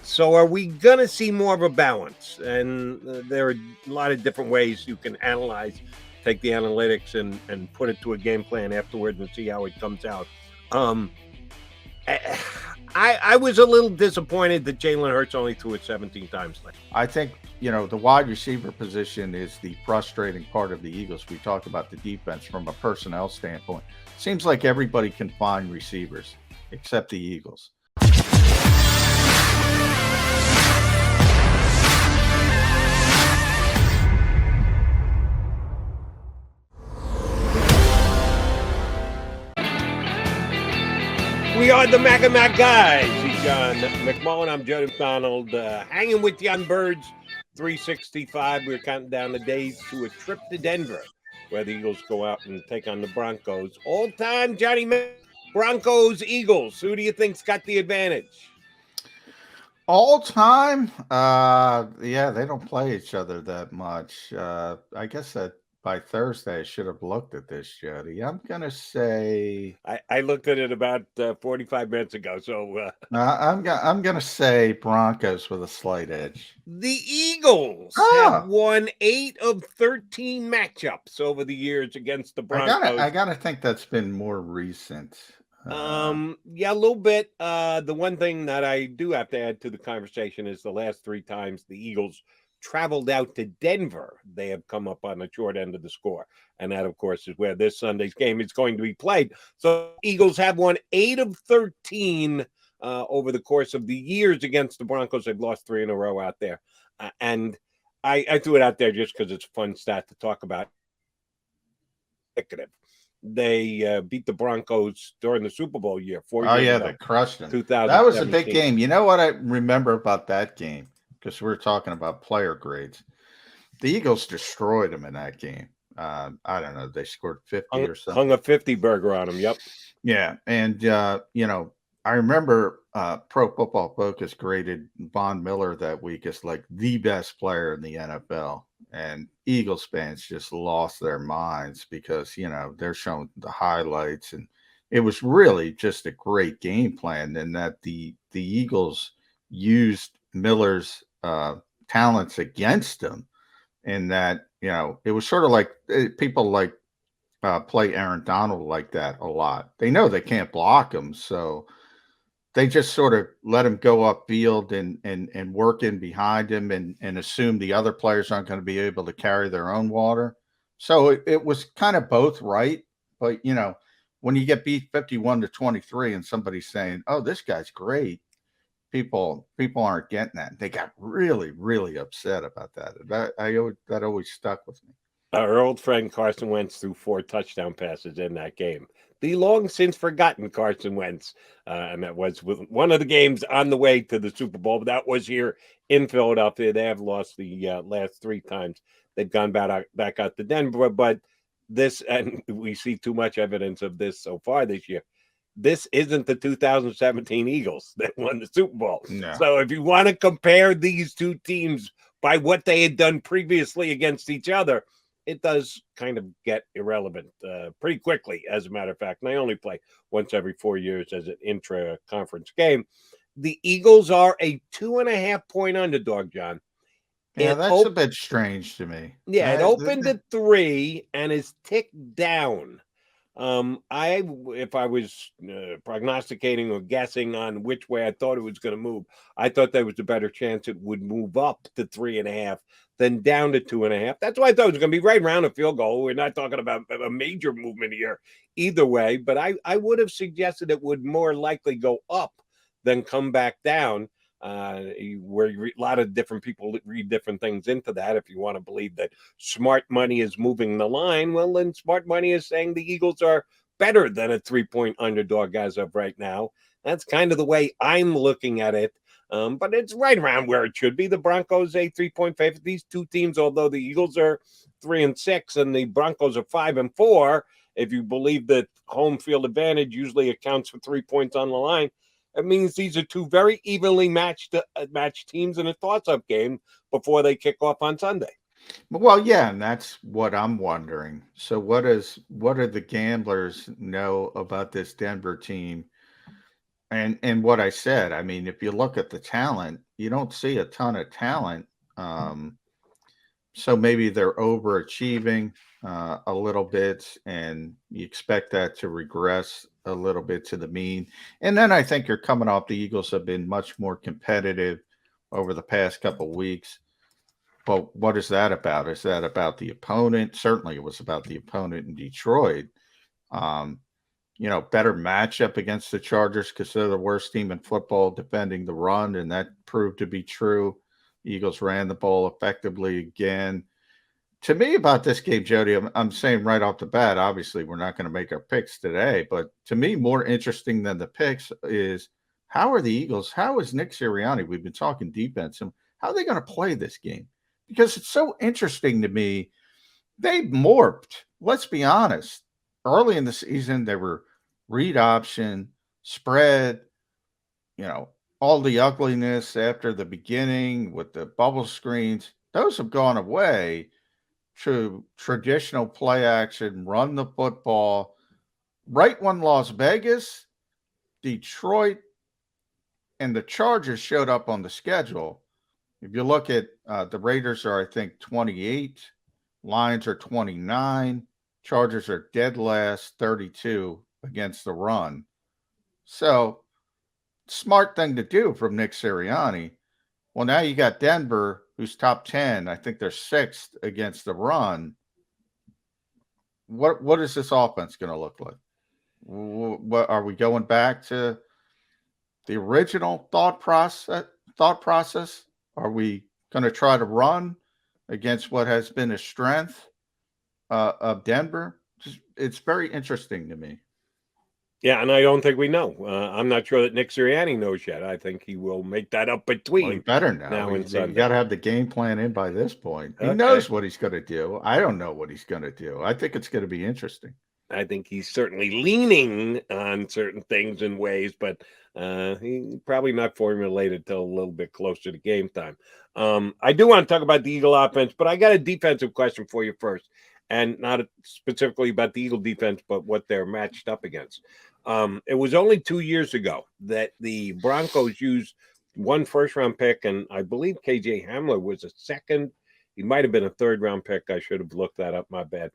So are we going to see more of a balance? And there are a lot of different ways you can analyze, take the analytics and put it to a game plan afterwards and see how it comes out. Um, I was a little disappointed that Jalen Hurts only threw it 17 times. I think, the wide receiver position is the frustrating part of the Eagles. We talked about the defense from a personnel standpoint. Seems like everybody can find receivers except the Eagles. We are the Mac and Mac guys. He's John McMullen. I'm Jody McDonald. Hanging with you on Birds 365. We're counting down the days to a trip to Denver, where the Eagles go out and take on the Broncos. All time, Johnny Mac, Broncos, Eagles. Who do you think's got the advantage? All time? Yeah, they don't play each other that much. I guess that by Thursday I should have looked at this, Jody. I'm gonna say I looked at it about 45 minutes ago. So I'm gonna say Broncos with a slight edge. The Eagles have won 8 of 13 matchups over the years against the Broncos. I gotta think that's been more recent. Yeah, a little bit. The one thing that I do have to add to the conversation is the last 3 times the Eagles traveled out to Denver, they have come up on the short end of the score. And that, of course, is where this Sunday's game is going to be played. So Eagles have won 8 of 13 over the course of the years against the Broncos. They've lost 3 in a row out there. And I threw it out there just because it's a fun stat to talk about. They beat the Broncos during the Super Bowl year. 4 years ago, they crushed them. That was a big game. You know what I remember about that game? Because we're talking about player grades. The Eagles destroyed them in that game. I don't know. They scored 50 or something. Hung a 50 burger on them. Yep. Yeah. And, I remember Pro Football Focus graded Von Miller that week as like the best player in the NFL. And Eagles fans just lost their minds because, they're showing the highlights. And it was really just a great game plan. And that the Eagles used Miller's talents against him, and that it was sort of like people like play Aaron Donald like that a lot. They know they can't block him, so they just sort of let him go upfield and work in behind him and assume the other players aren't going to be able to carry their own water. So it was kind of both right, but when you get beat 51-23 and somebody's saying, "Oh, this guy's great," people aren't getting that. They got really, really upset about that. That always stuck with me. Our old friend Carson Wentz threw 4 touchdown passes in that game. The long since forgotten Carson Wentz, and that was with one of the games on the way to the Super Bowl. But that was here in Philadelphia. They have lost the last 3 times. They've gone back out to Denver, but this, and we see too much evidence of this so far this year. This isn't the 2017 Eagles that won the Super Bowl. No. So if you want to compare these 2 teams by what they had done previously against each other, it does kind of get irrelevant pretty quickly, as a matter of fact. And they only play once every 4 years as an intra-conference game. The Eagles are a 2.5-point underdog, John. Yeah, that's a bit strange to me. Yeah, it opened at 3 and is ticked down. If I was prognosticating or guessing on which way I thought it was going to move, I thought there was a better chance it would move up to 3.5 than down to 2.5. That's why I thought it was going to be right around a field goal. We're not talking about a major movement here either way, but I would have suggested it would more likely go up than come back down. Where a lot of different people read different things into that. If you want to believe that smart money is moving the line, well, then smart money is saying the Eagles are better than a 3-point underdog as of right now. That's kind of the way I'm looking at it. But it's right around where it should be. The Broncos a 3-point favorite. These 2 teams, although the Eagles are 3-6 and the Broncos are 5-4, if you believe that home field advantage usually accounts for 3 points on the line, it means these are 2 very evenly matched teams in a toss-up game before they kick off on Sunday. Well, yeah, and that's what I'm wondering. So what do the gamblers know about this Denver team And what I said, I mean, if you look at the talent, you don't see a ton of talent. So maybe they're overachieving a little bit, and you expect that to regress a little bit to the mean. And then I think you're coming off the Eagles have been much more competitive over the past couple of weeks. But what is that about? Is that about the opponent? Certainly, it was about the opponent in Detroit. Um, better matchup against the Chargers because they're the worst team in football defending the run, and that proved to be true. Eagles ran the ball effectively again. To me, about this game, Jody, I'm saying right off the bat, obviously, we're not going to make our picks today, but to me, more interesting than the picks is how are the Eagles, how is Nick Sirianni, we've been talking defense, and how are they going to play this game? Because it's so interesting to me. They morphed, let's be honest. Early in the season, they were read option, spread, you know, all the ugliness after the beginning with the bubble screens. Those have gone away to traditional play action, run the football. Right when Las Vegas, Detroit, and the Chargers showed up on the schedule, if you look at the Raiders are, I think, 28, Lions are 29, Chargers are dead last, 32 against the run. So, smart thing to do from Nick Sirianni. Well, now you got Denver, who's top 10. I think they're sixth against the run. What is this offense going to look like? What are we going back to the original thought process? Are we going to try to run against what has been a strength of Denver? It's very interesting to me. Yeah, and I don't think we know. I'm not sure that Nick Sirianni knows yet. I think he will make that up between he better know. now and Sunday. You got to have the game plan in by this point. He knows what he's going to do. I don't know what he's going to do. I think it's going to be interesting. I think he's certainly leaning on certain things and ways, but he's probably not formulated till a little bit closer to game time. I do want to talk about the Eagle offense, but I got a defensive question for you first, and not specifically about the Eagle defense, but what they're matched up against. It was only 2 years ago that the Broncos used one first-round pick, and I believe KJ Hamler was a second. He might have been a third-round pick. I should have looked that up. My bad.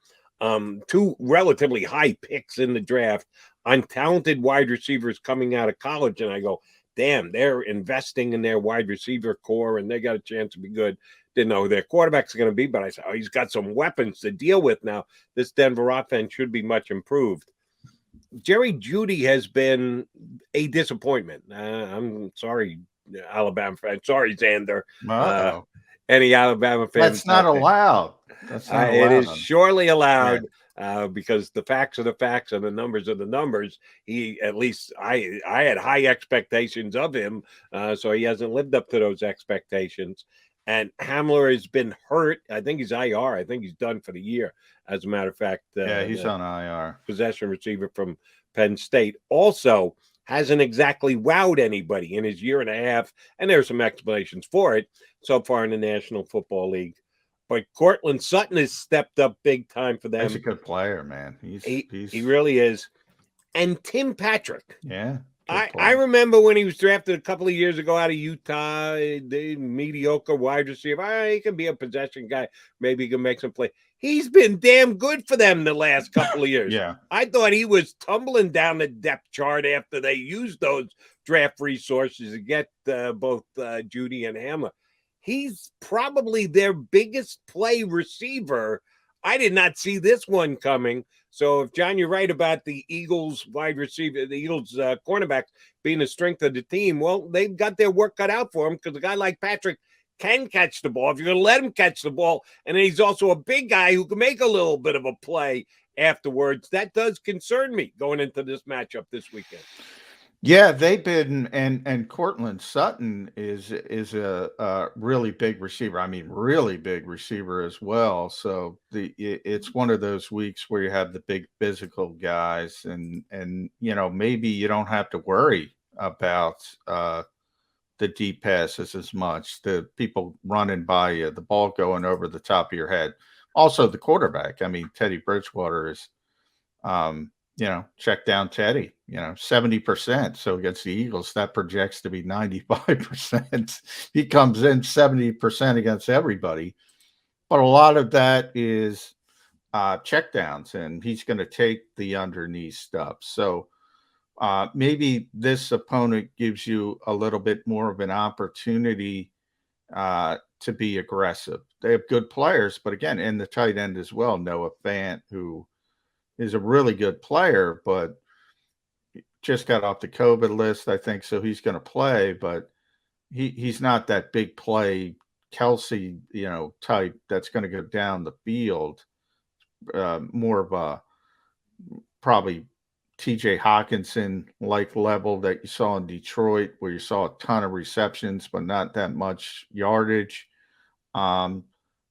Two relatively high picks in the draft on talented wide receivers coming out of college. And I go, damn, they're investing in their wide receiver core and they got a chance to be good. Didn't know who their quarterback's going to be, but I said, oh, he's got some weapons to deal with now. This Denver offense should be much improved. Jerry Jeudy has been a disappointment. I'm sorry, Alabama fans. Sorry, Xander. Any Alabama fans? That's not allowed. That's not allowed. It is surely allowed because the facts are the facts and the numbers are the numbers. He, at least I had high expectations of him, so he hasn't lived up to those expectations. And Hamler has been hurt. I think he's IR. I think he's done for the year. As a matter of fact, he's on IR. Possession receiver from Penn State also hasn't exactly wowed anybody in his year and a half, and there's some explanations for it so far in the National Football League. But Cortland Sutton has stepped up big time for them. He's a good player, man. He really is. And Tim Patrick. Yeah. I remember when he was drafted a couple of years ago out of Utah, the mediocre wide receiver. He can be a possession guy. Maybe he can make some play. He's been damn good for them the last couple of years. Yeah. I thought he was tumbling down the depth chart after they used those draft resources to get both Jeudy and Hamler. He's probably their biggest play receiver. I did not see this one coming. So if, John, you're right about the Eagles wide receiver, the Eagles cornerbacks being the strength of the team, well, they've got their work cut out for them because a guy like Patrick can catch the ball if you're going to let him catch the ball. And then he's also a big guy who can make a little bit of a play afterwards. That does concern me going into this matchup this weekend. Yeah, they've been, and Cortland Sutton is a really big receiver. I mean, really big receiver as well. So it's one of those weeks where you have the big physical guys, and maybe you don't have to worry about the deep passes as much. The people running by you, the ball going over the top of your head. Also, the quarterback. I mean, Teddy Bridgewater is check down Teddy, 70%. So against the Eagles, that projects to be 95%. He comes in 70% against everybody. But a lot of that is checkdowns, and he's going to take the underneath stuff. So maybe this opponent gives you a little bit more of an opportunity to be aggressive. They have good players, but again, in the tight end as well, Noah Fant, who is a really good player, but just got off the COVID list, I think, so he's going to play, but he's not that big play Kelsey, type that's going to go down the field. More of a probably TJ Hawkinson like level that you saw in Detroit, where you saw a ton of receptions, but not that much yardage.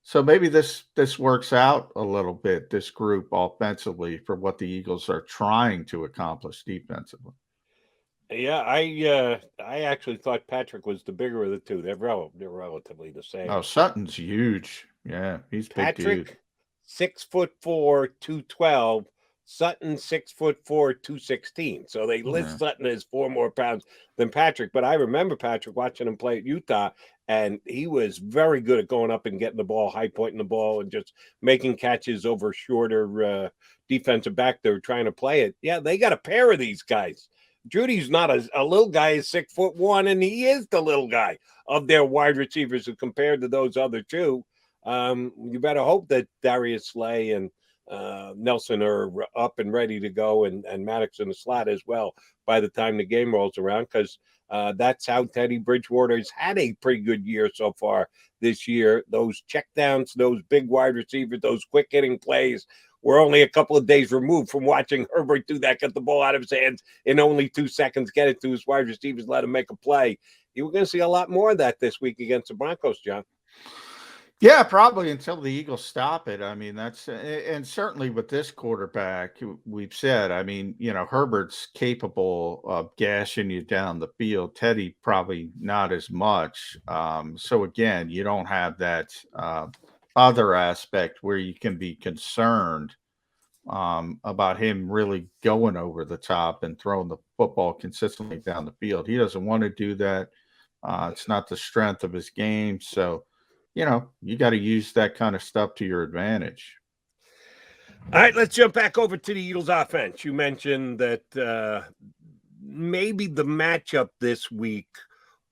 So maybe this works out a little bit, this group offensively, for what the Eagles are trying to accomplish defensively. Yeah, I actually thought Patrick was the bigger of the two. They're relatively the same. Oh, Sutton's huge. Yeah, he's Patrick, big dude. 6'4", 212. Sutton, 6'4", 216. So they list Sutton as 4 more pounds than Patrick. But I remember Patrick watching him play at Utah, and he was very good at going up and getting the ball, high pointing the ball, and just making catches over shorter defensive back that were trying to play it. Yeah, they got a pair of these guys. Judy's not a little guy, he's 6'1", and he is the little guy of their wide receivers compared to those other two. You better hope that Darius Slay and Nelson are up and ready to go, and Maddox in the slot as well by the time the game rolls around, because that's how Teddy Bridgewater's had a pretty good year so far this year. Those checkdowns, those big wide receivers, those quick hitting plays. We're only a couple of days removed from watching Herbert do that, get the ball out of his hands in only 2 seconds, get it to his wide receivers, let him make a play. You were going to see a lot more of that this week against the Broncos, John. Yeah, probably until the Eagles stop it. I mean, and certainly with this quarterback, we've said, I mean, Herbert's capable of gashing you down the field. Teddy probably not as much. So again, you don't have that other aspect where you can be concerned about him really going over the top and throwing the football consistently down the field. He doesn't want to do that. It's not the strength of his game. So, you got to use that kind of stuff to your advantage. All right, let's jump back over to the Eagles offense. You mentioned that maybe the matchup this week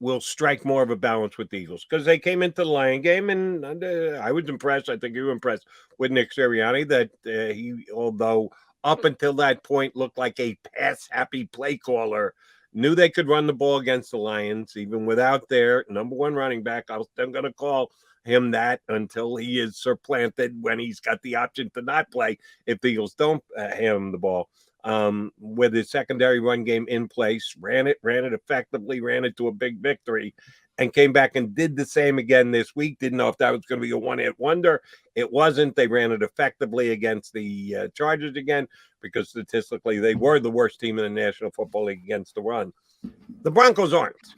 will strike more of a balance with the Eagles, because they came into the Lion game, and I was impressed. I think you were impressed with Nick Sirianni, that he, although up until that point looked like a pass-happy play caller, knew they could run the ball against the Lions, even without their number one running back. I'm going to call him that until he is supplanted, when he's got the option to not play if the Eagles don't hand him the ball. With his secondary run game in place, ran it effectively, ran it to a big victory, and came back and did the same again this week. Didn't know if that was going to be a one-hit wonder. It wasn't. They ran it effectively against the Chargers again, because statistically they were the worst team in the National Football League against the run. The Broncos aren't.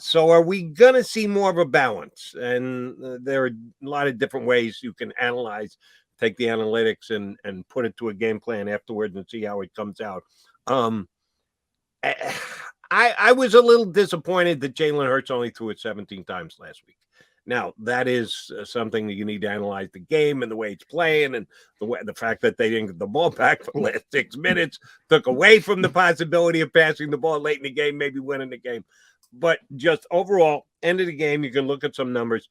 So are we going to see more of a balance? And there are a lot of different ways you can analyze, take the analytics and put it to a game plan afterwards and see how it comes out. I was a little disappointed that Jalen Hurts only threw it 17 times last week. Now, that is something that you need to analyze the game and the way it's playing, and the fact that they didn't get the ball back for the last 6 minutes took away from the possibility of passing the ball late in the game, maybe winning the game. But just overall, end of the game, you can look at some numbers.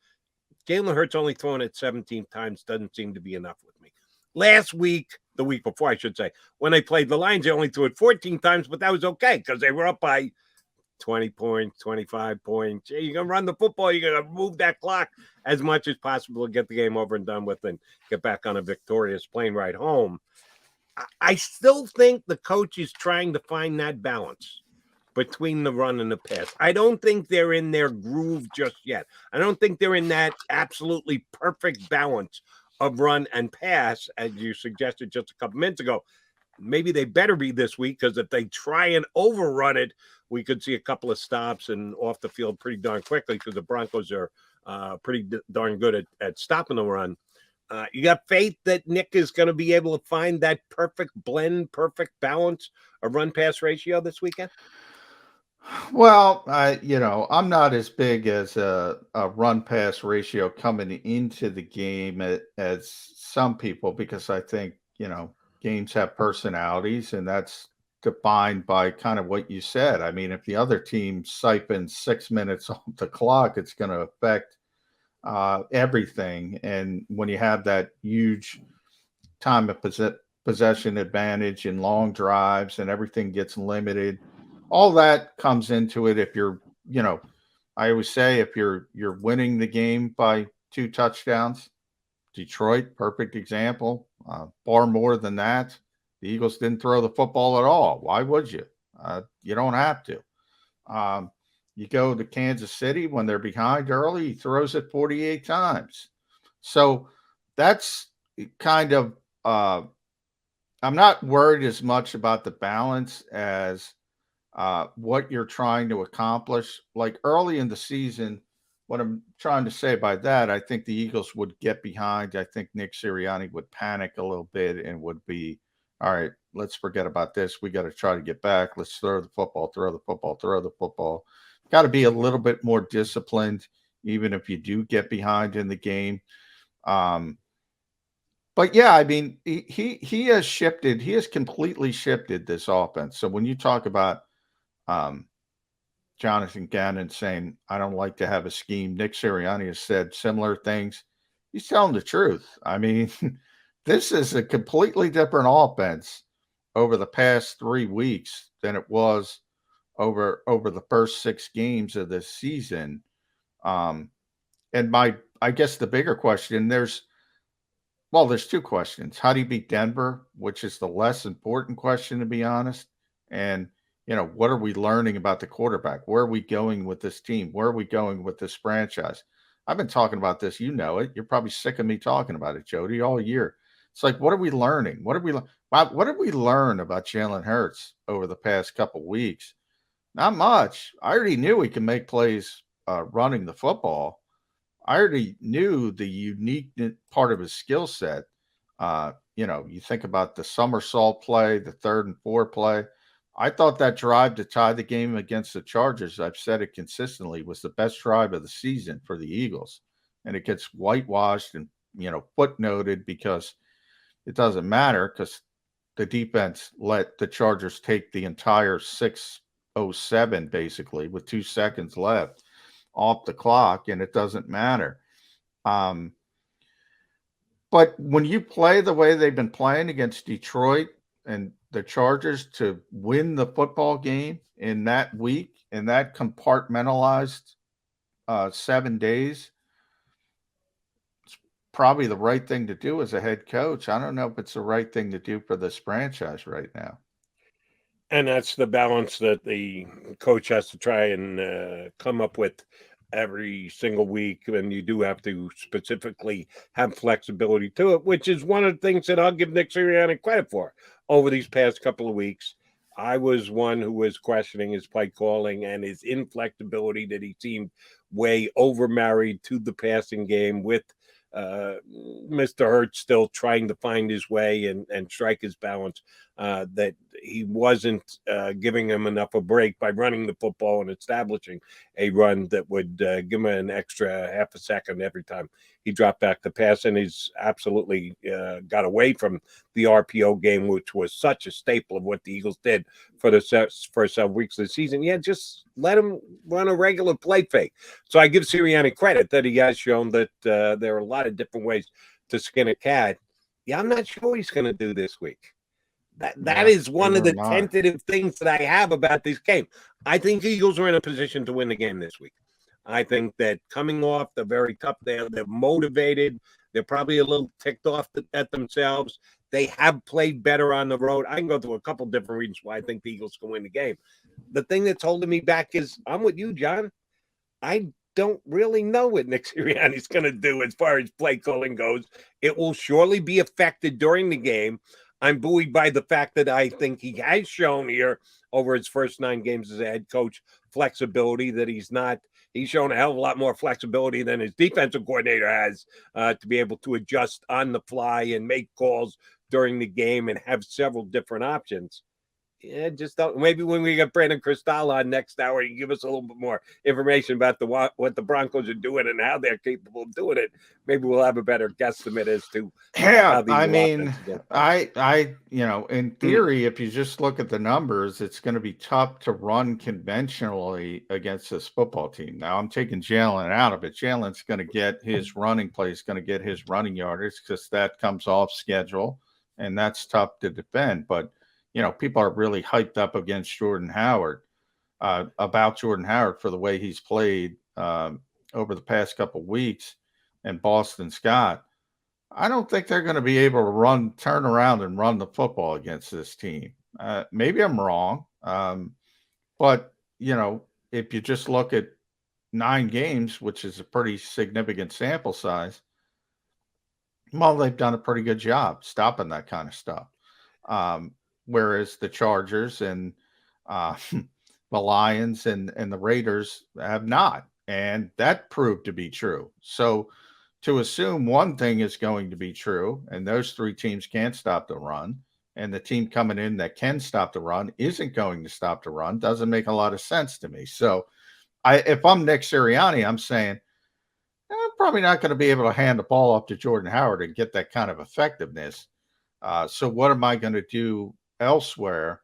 Jalen Hurts only throwing it 17 times doesn't seem to be enough with me. Last week, the week before, I should say, when they played the Lions, they only threw it 14 times, but that was okay because they were up by 20 points, 25 points. You're going to run the football. You're going to move that clock as much as possible to get the game over and done with and get back on a victorious plane ride home. I still think the coach is trying to find that balance between the run and the pass. I don't think they're in their groove just yet. I don't think they're in that absolutely perfect balance of run and pass, as you suggested just a couple minutes ago. Maybe they better be this week, because if they try and overrun it, we could see a couple of stops and off the field pretty darn quickly, because the Broncos are pretty darn good at stopping the run. You got faith that Nick is going to be able to find that perfect blend, perfect balance of run-pass ratio this weekend? Well, I'm not as big as a run pass ratio coming into the game as some people because I think, games have personalities and that's defined by kind of what you said. I mean, if the other team siphons 6 minutes off the clock, it's going to affect everything. And when you have that huge time of possession advantage and long drives and everything gets limited, all that comes into it. If you're, I always say if you're winning the game by 2 touchdowns, Detroit, perfect example. Far more than that, the Eagles didn't throw the football at all. Why would you? You don't have to. You go to Kansas City when they're behind early, he throws it 48 times. So that's kind of, I'm not worried as much about the balance as what you're trying to accomplish. Like early in the season, what I'm trying to say by that, I think the Eagles would get behind. I think Nick Sirianni would panic a little bit and would be, all right, let's forget about this. We got to try to get back. Let's throw the football, throw the football, throw the football. Got to be a little bit more disciplined, even if you do get behind in the game. But yeah, I mean, he has shifted. He has completely shifted this offense. So when you talk about um, Jonathan Gannon saying, I don't like to have a scheme. Nick Sirianni has said similar things. He's telling the truth. I mean, this is a completely different offense over the past 3 weeks than it was over the first 6 games of this season. Um, and I guess the bigger question, there's 2 questions. How do you beat Denver, which is the less important question, to be honest? And, what are we learning about the quarterback? Where are we going with this team? Where are we going with this franchise? I've been talking about this. You know it. You're probably sick of me talking about it, Jody, all year. It's like, what are we learning? What did we learn about Jalen Hurts over the past couple weeks? Not much. I already knew he can make plays running the football. I already knew the unique part of his skill set. You think about the somersault play, the 3rd and 4 play. I thought that drive to tie the game against the Chargers, I've said it consistently, was the best drive of the season for the Eagles. And it gets whitewashed and, footnoted because it doesn't matter because the defense let the Chargers take the entire 6:07 basically with 2 seconds left off the clock, and it doesn't matter. Um, but when you play the way they've been playing against Detroit and the Chargers to win the football game in that week, in that compartmentalized 7 days, it's probably the right thing to do as a head coach. I don't know if it's the right thing to do for this franchise right now. And that's the balance that the coach has to try and come up with every single week. And you do have to specifically have flexibility to it, which is one of the things that I'll give Nick Sirianni credit for over these past couple of weeks. I was one who was questioning his play calling and his inflexibility, that he seemed way over married to the passing game with Mr. Hurts still trying to find his way and strike his balance, that he wasn't giving him enough a break by running the football and establishing a run that would give him an extra half a second every time he dropped back to pass. And he's absolutely got away from the RPO game, which was such a staple of what the Eagles did for the first several weeks of the season. Yeah, just let him run a regular play fake. So I give Sirianni credit that he has shown that there are a lot of different ways to skin a cat. Yeah, I'm not sure he's going to do this week. That is one of the tentative things that I have about this game. I think the Eagles are in a position to win the game this week. I think that coming off the very tough, they're motivated. They're probably a little ticked off at themselves. They have played better on the road. I can go through a couple different reasons why I think the Eagles can win the game. The thing that's holding me back is I'm with you, John. I don't really know what Nick Sirianni's going to do as far as play calling goes. It will surely be affected during the game. I'm buoyed by the fact that I think he has shown here over his first 9 games as a head coach flexibility, that he's not he's shown a hell of a lot more flexibility than his defensive coordinator has to be able to adjust on the fly and make calls during the game and have several different options. Yeah, just don't. Maybe when we get Brandon Cristal on next hour, you give us a little bit more information about what the Broncos are doing and how they're capable of doing it. Maybe we'll have a better guesstimate as to how these offenses get. In theory, if you just look at the numbers, it's going to be tough to run conventionally against this football team. Now, I'm taking Jalen out of it. Jalen's going to get his running plays, going to get his running yardage because that comes off schedule, and that's tough to defend. But people are really hyped up against Jordan Howard, about Jordan Howard for the way he's played over the past couple of weeks, and Boston Scott. I don't think they're going to be able to turn around and run the football against this team. Maybe I'm wrong. But if you just look at 9 games, which is a pretty significant sample size, well, they've done a pretty good job stopping that kind of stuff. Whereas the Chargers and the Lions and the Raiders have not. And that proved to be true. So to assume one thing is going to be true, and those 3 teams can't stop the run, and the team coming in that can stop the run isn't going to stop the run, doesn't make a lot of sense to me. So if I'm Nick Sirianni, I'm saying, I'm probably not going to be able to hand the ball up to Jordan Howard and get that kind of effectiveness. So what am I going to do elsewhere?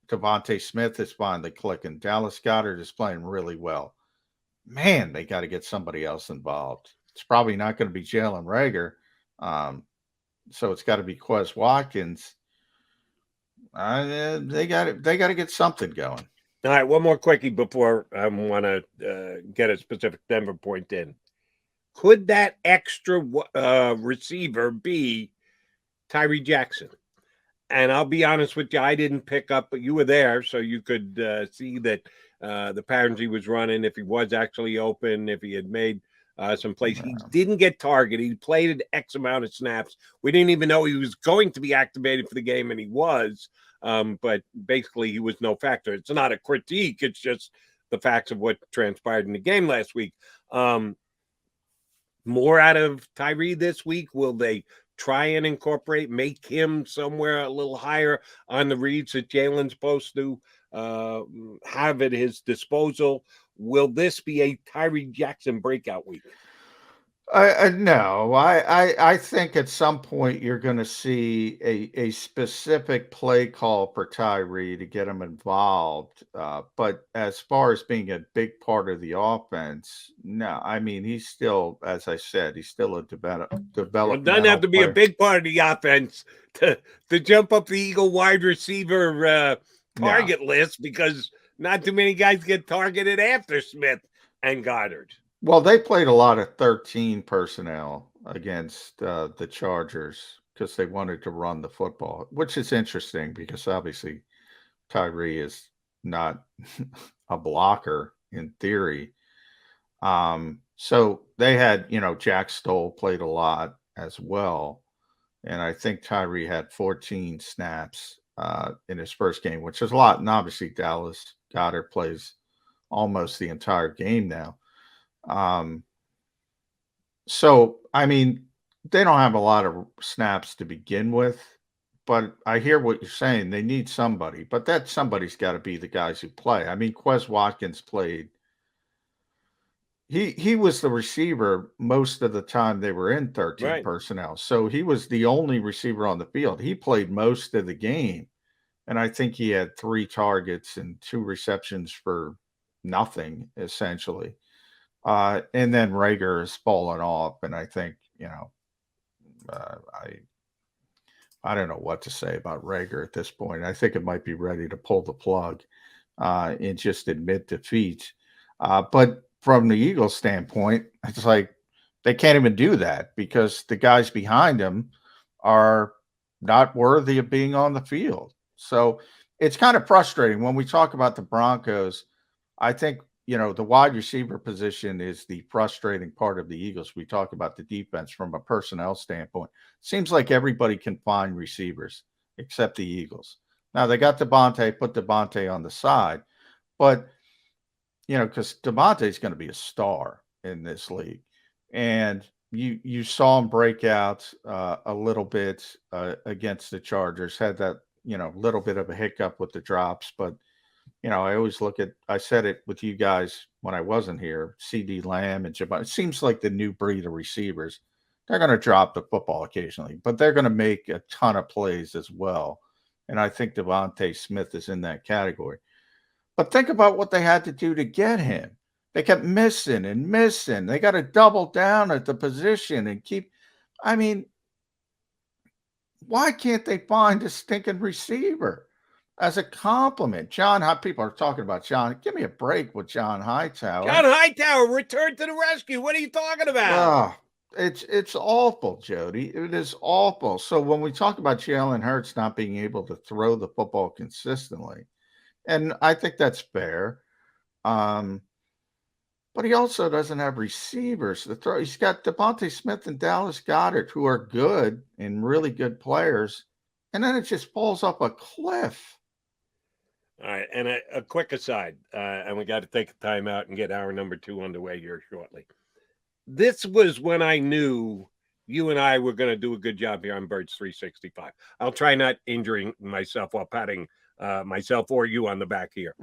Devonta Smith is finally clicking. Dallas Goedert is playing really well. Man, they got to get somebody else involved. It's probably not going to be Jalen Reagor. So it's got to be Quez Watkins. They got to get something going. All right, one more quickie before I want to get a specific Denver point in. Could that extra receiver be Tyree Jackson? And I'll be honest with you, I didn't pick up, but you were there, so you could see that the patterns he was running, if he was actually open, if he had made some plays. He didn't get targeted. He played X amount of snaps. We didn't even know he was going to be activated for the game, and he was. But basically, he was no factor. It's not a critique. It's just the facts of what transpired in the game last week. More out of Tyree this week? Will they try and make him somewhere a little higher on the reads that Jalen's supposed to have at his disposal? Will this be a Tyree Jackson breakout week? No, I think at some point you're going to see a specific play call for Tyree to get him involved. But as far as being a big part of the offense, no. I mean, he's still, as I said, he's still a developmental It doesn't have to be player. a big part of the offense to jump up the Eagle wide receiver target list, because not too many guys get targeted after Smith and Goddard. Well, they played a lot of 13 personnel against the Chargers because they wanted to run the football, which is interesting because obviously Tyree is not a blocker in theory. So they had, Jack Stoll played a lot as well. And I think Tyree had 14 snaps in his first game, which is a lot. And obviously Dallas Goedert plays almost the entire game now. So, I mean, they don't have a lot of snaps to begin with, but I hear what you're saying. They need somebody, but that somebody's got to be the guys who play. I mean, Quez Watkins played. He was the receiver most of the time they were in 13 personnel. So he was the only receiver on the field. He played most of the game. And I think he had 3 targets and 2 receptions for nothing, essentially. And then Reagor has fallen off, and I think I don't know what to say about Reagor at this point. I think it might be ready to pull the plug and just admit defeat. But from the Eagles' standpoint, it's like they can't even do that because the guys behind them are not worthy of being on the field. So it's kind of frustrating when we talk about the Broncos. I think the wide receiver position is the frustrating part of the Eagles. We talk about the defense from a personnel standpoint. Seems like everybody can find receivers except the Eagles. Now they got Devonta, put Devonta on the side, but because Devontae's going to be a star in this league, and you saw him break out a little bit against the Chargers. Had that little bit of a hiccup with the drops, but I always look at. I said it with you guys when I wasn't here. CD Lamb and Jabbar. It seems like the new breed of receivers. They're going to drop the football occasionally, but they're going to make a ton of plays as well. And I think Devonta Smith is in that category. But think about what they had to do to get him. They kept missing and missing. They got to double down at the position and keep. I mean, why can't they find a stinking receiver as a compliment? People are talking about John. Give me a break with John Hightower. John Hightower returned to the rescue. What are you talking about? Oh, it's awful, Jody. It is awful. So when we talk about Jalen Hurts not being able to throw the football consistently, and I think that's fair. But he also doesn't have receivers to throw. He's got Devonta Smith and Dallas Goedert, who are good and really good players, and then it just falls off a cliff. All right, and a quick aside, and we got to take a time out and get hour number 2 underway here shortly. This was when I knew you and I were going to do a good job here on Birds 365. I'll try not injuring myself while patting myself or you on the back here.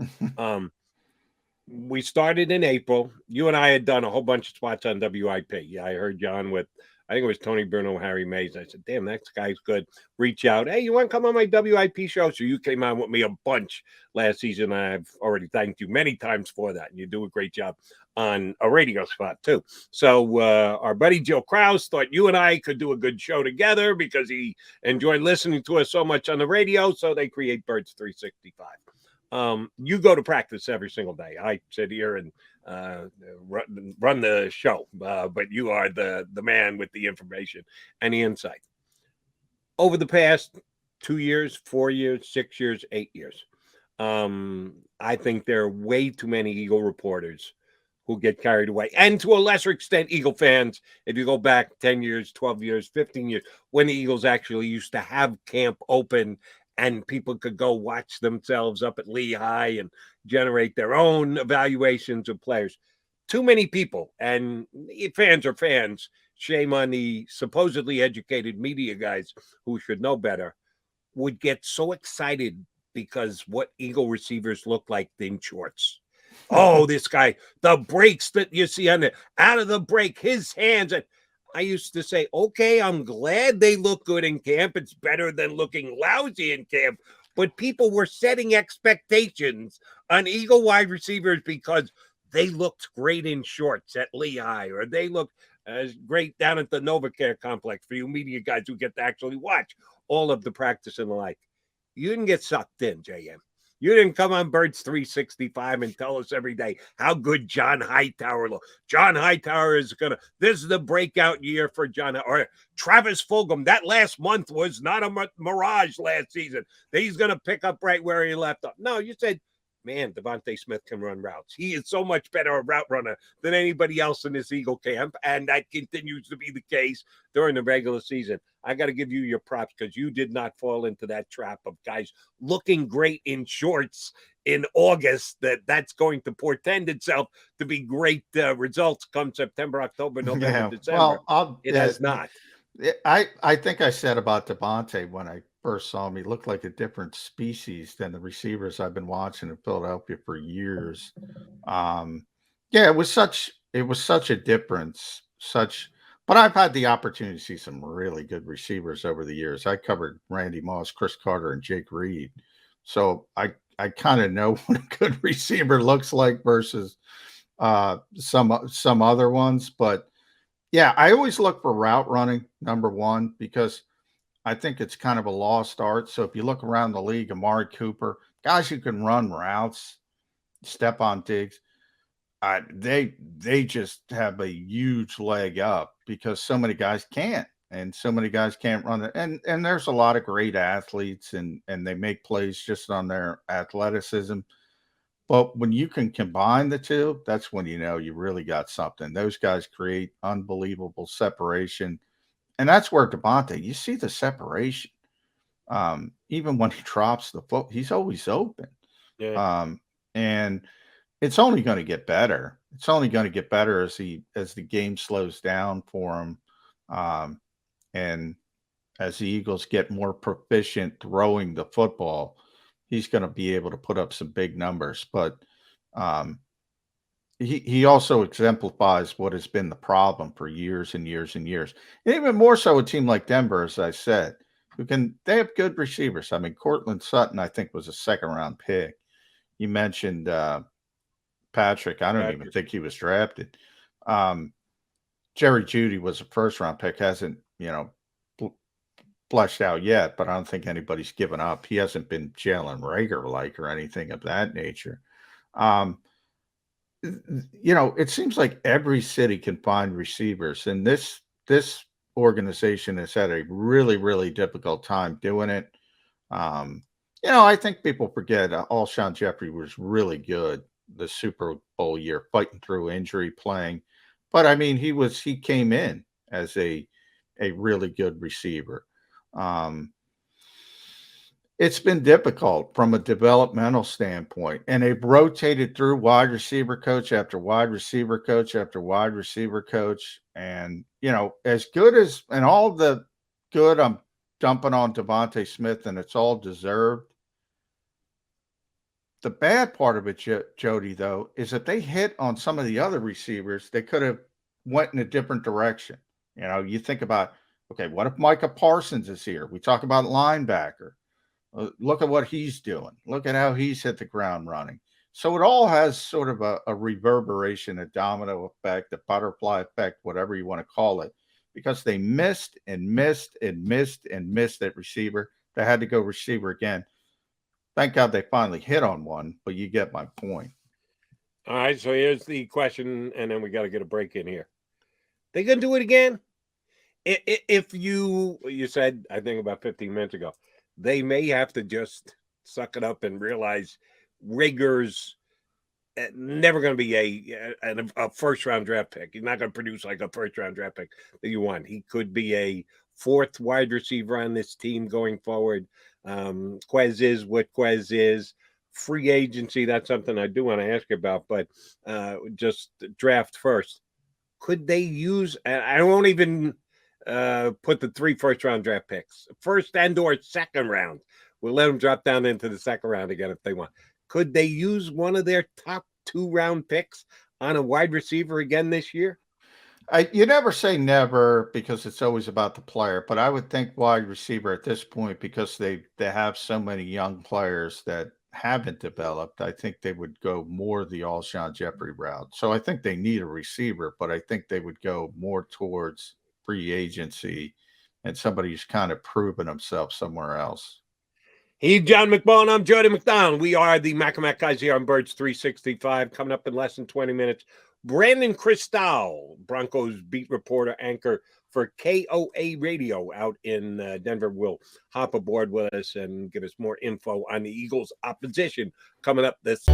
We started in April. You and I had done a whole bunch of spots on WIP. Yeah, I heard John with, I think it was Tony Bruno, Harry Mays. I said, damn, that guy's good. Reach out. Hey, you want to come on my WIP show? So you came on with me a bunch last season. I've already thanked you many times for that. And you do a great job on a radio spot too. So our buddy Joe Krause thought you and I could do a good show together because he enjoyed listening to us so much on the radio. So they create Birds 365. You go to practice every single day. I sit here and run the show, but you are the man with the information and the insight. Over the past 2 years, 4 years, 6 years, 8 years, I think there are way too many Eagle reporters who get carried away. And to a lesser extent, Eagle fans, if you go back 10 years, 12 years, 15 years, when the Eagles actually used to have camp open and people could go watch themselves up at Lehigh and generate their own evaluations of players. Too many people, and fans are fans, shame on the supposedly educated media guys who should know better, would get so excited because what Eagle receivers look like in shorts. Oh, this guy, the breaks that you see on the out of the break, his hands. And I used to say, okay, I'm glad they look good in camp. It's better than looking lousy in camp. But people were setting expectations on Eagle wide receivers because they looked great in shorts at Lehigh, or they looked great down at the NovaCare complex for you media guys who get to actually watch all of the practice and the like. You didn't get sucked in, JM. You didn't come on Birds 365 and tell us every day how good John Hightower looks. John Hightower is this is the breakout year for John, or Travis Fulgham. That last month was not a mirage last season. He's going to pick up right where he left off. No, you said, man, Devonta Smith can run routes. He is so much better a route runner than anybody else in this Eagle camp, and that continues to be the case during the regular season. I got to give you your props because you did not fall into that trap of guys looking great in shorts in August. That's going to portend itself to be great results come September, October, November, December. Well, it has not. I think I said about Devontae when I first saw him, he looked like a different species than the receivers I've been watching in Philadelphia for years. Yeah, it was such a difference. But I've had the opportunity to see some really good receivers over the years. I covered Randy Moss, Chris Carter, and Jake Reed. So I kind of know what a good receiver looks like versus some other ones. But yeah, I always look for route running, number one, because I think it's kind of a lost art. So if you look around the league, Amari Cooper, guys who can run routes, Stephon Diggs, they just have a huge leg up because so many guys can't, and so many guys can't run it. And there's a lot of great athletes, and they make plays just on their athleticism. But when you can combine the two, that's when you know you really got something. Those guys create unbelievable separation. And that's where Devonta, you see the separation. Even when he drops the foot, he's always open. Yeah. And it's only going to get better. It's only going to get better as the game slows down for him, and as the Eagles get more proficient throwing the football, he's going to be able to put up some big numbers. But um, he also exemplifies what has been the problem for years and years and years, and even more so a team like Denver, as I said, they have good receivers. I mean, Cortland Sutton, I think, was a second round pick. You mentioned Patrick. I don't even think he was drafted. Jerry Jeudy was a first round pick. Hasn't fleshed out yet, but I don't think anybody's given up. He hasn't been Jalen Reagor like or anything of that nature. It seems like every city can find receivers, and this organization has had a really, really difficult time doing it. I think people forget Alshon Jeffrey was really good the Super Bowl year, fighting through injury, playing. But I mean, he came in as a really good receiver. It's been difficult from a developmental standpoint, and they've rotated through wide receiver coach after wide receiver coach after wide receiver coach. And, as good as, and all the good I'm dumping on Devonta Smith, and it's all deserved. The bad part of it, Jody, though, is that they hit on some of the other receivers. They could have went in a different direction. You think about, okay, what if Micah Parsons is here? We talk about linebacker. Look at what he's doing. Look at how he's hit the ground running. So it all has sort of a reverberation, a domino effect, a butterfly effect, whatever you want to call it, because they missed and missed and missed and missed that receiver. They had to go receiver again. Thank God they finally hit on one, but you get my point. All right, so here's the question, and then we got to get a break in here. They going to do it again? If you said, I think about 15 minutes ago, they may have to just suck it up and realize Reagor's never going to be a first-round draft pick. He's not going to produce like a first-round draft pick that you want. He could be a fourth wide receiver on this team going forward. Quez is what Quez is. Free agency, that's something I do want to ask you about, but just draft first. Could they use, and I won't even put the 3 first-round draft picks, first and or second round. We'll let them drop down into the second round again if they want. Could they use one of their top 2-round picks on a wide receiver again this year? You never say never because it's always about the player, but I would think wide receiver at this point, because they have so many young players that haven't developed, I think they would go more the Alshon Jeffrey route. So I think they need a receiver, but I think they would go more towards free agency and somebody who's kind of proven himself somewhere else. He's John McMullen. I'm Jody McDonald. We are the Mac guys here on Birds 365. Coming up in less than 20 minutes, Brandon Cristal, Broncos beat reporter anchor for KOA Radio out in Denver, will hop aboard with us and give us more info on the Eagles' opposition coming up this